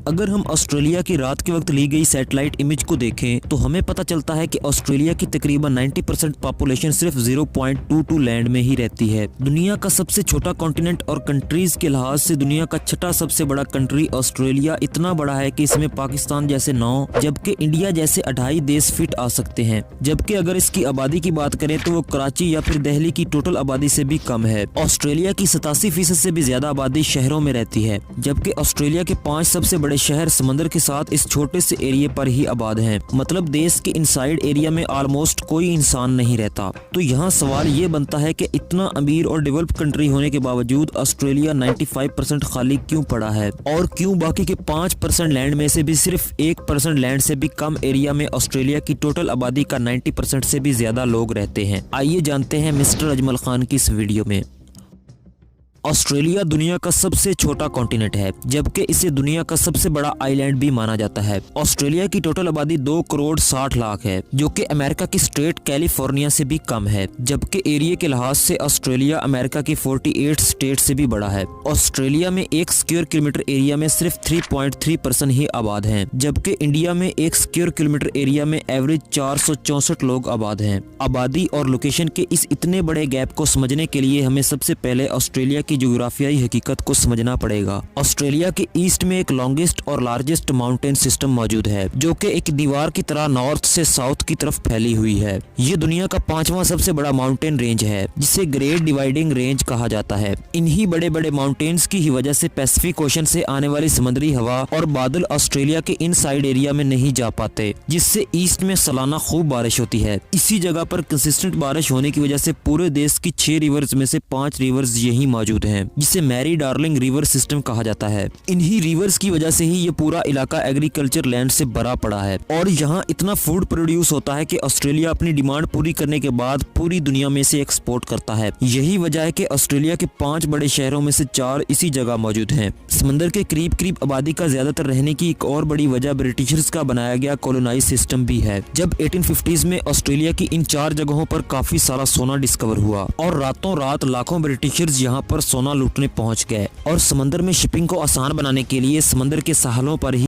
अगर हम ऑस्ट्रेलिया की रात के वक्त ली गई सैटेलाइट इमेज को देखें तो हमें पता चलता है कि ऑस्ट्रेलिया की तकरीबन 90% पॉपुलेशन सिर्फ 0.22 लैंड में ही रहती है। दुनिया का सबसे छोटा कॉन्टिनेंट और कंट्रीज के लिहाज से दुनिया का छठा सबसे बड़ा कंट्री ऑस्ट्रेलिया इतना बड़ा है कि इसमें पाकिस्तान जैसे 9 जबकि इंडिया जैसे 28 देश फिट आ सकते हैं। जबकि अगर इसकी आबादी की बात करें तो वो कराची या फिर दिल्ली की टोटल आबादी से भी कम है। ऑस्ट्रेलिया की 87% से भी ज्यादा आबादी शहरों में रहती है, जबकि ऑस्ट्रेलिया के 5 सबसे बड़े शहर समंदर के साथ इस छोटे से एरिया पर ही आबाद हैं। मतलब देश के इनसाइड एरिया में ऑलमोस्ट कोई इंसान नहीं रहता। तो यहाँ सवाल ये बनता है कि इतना अमीर और डेवलप कंट्री होने के बावजूद ऑस्ट्रेलिया 95% खाली क्यों पड़ा है, और क्यों बाकी के 5% लैंड में से भी सिर्फ 1% लैंड से भी कम एरिया में ऑस्ट्रेलिया की टोटल आबादी का 90% से भी ज्यादा लोग रहते हैं। आइए जानते हैं मिस्टर अजमल खान की इस वीडियो में। ऑस्ट्रेलिया दुनिया का सबसे छोटा कॉन्टिनेंट है, जबकि इसे दुनिया का सबसे बड़ा आइलैंड भी माना जाता है। ऑस्ट्रेलिया की टोटल आबादी 2 करोड़ 60 लाख है, जो कि अमेरिका की स्टेट कैलिफोर्निया से भी कम है। जबकि एरिया के लिहाज से ऑस्ट्रेलिया अमेरिका की 48 स्टेट से भी बड़ा है। ऑस्ट्रेलिया में 1 स्क्वायर किलोमीटर एरिया में सिर्फ 3.3% ही आबाद हैं, जबकि इंडिया में 1 स्क्वायर किलोमीटर एरिया में एवरेज 464 लोग आबाद हैं। आबादी और लोकेशन के इस इतने बड़े गैप को समझने के लिए हमें सबसे पहले ऑस्ट्रेलिया की ज्योग्राफियाई हकीकत को समझना पड़ेगा। ऑस्ट्रेलिया के ईस्ट में एक लॉन्गेस्ट और लार्जेस्ट माउंटेन सिस्टम मौजूद है, जो कि एक दीवार की तरह नॉर्थ से साउथ की तरफ फैली हुई है। ये दुनिया का 5वां सबसे बड़ा माउंटेन रेंज है, जिसे ग्रेट डिवाइडिंग रेंज कहा जाता है। इन्हीं बड़े बड़े माउंटेन्स की ही वजह से पैसिफिक ओशन से आने वाली समुद्री हवा और बादल ऑस्ट्रेलिया के इन साइड एरिया में नहीं जा पाते, जिससे ईस्ट में सालाना खूब बारिश होती है। इसी जगह पर कंसिस्टेंट बारिश होने की वजह से पूरे देश की 6 रिवर्स में से 5 रिवर्स यही मौजूद हैं, जिसे मैरी डार्लिंग रिवर सिस्टम कहा जाता है। इन्हीं रिवर्स की वजह से ही ये पूरा इलाका एग्रीकल्चर लैंड से भरा पड़ा है, और यहाँ इतना फूड प्रोड्यूस होता है कि ऑस्ट्रेलिया अपनी डिमांड पूरी करने के बाद पूरी दुनिया में से एक्सपोर्ट करता है। यही वजह है कि ऑस्ट्रेलिया के 5 बड़े शहरों में से 4 इसी जगह मौजूद हैं। समंदर के करीब करीब आबादी का ज्यादातर रहने की एक और बड़ी वजह ब्रिटिशर्स का बनाया गया कॉलोनाइज सिस्टम भी है। जब 1850s में ऑस्ट्रेलिया की इन 4 जगहों पर काफी सारा सोना डिस्कवर हुआ, और रातों रात लाखों ब्रिटिशर्स यहाँ पर सोना लूटने पहुंच गए, और समंदर में शिपिंग को आसान बनाने के लिए समंदर के साहलों पर ही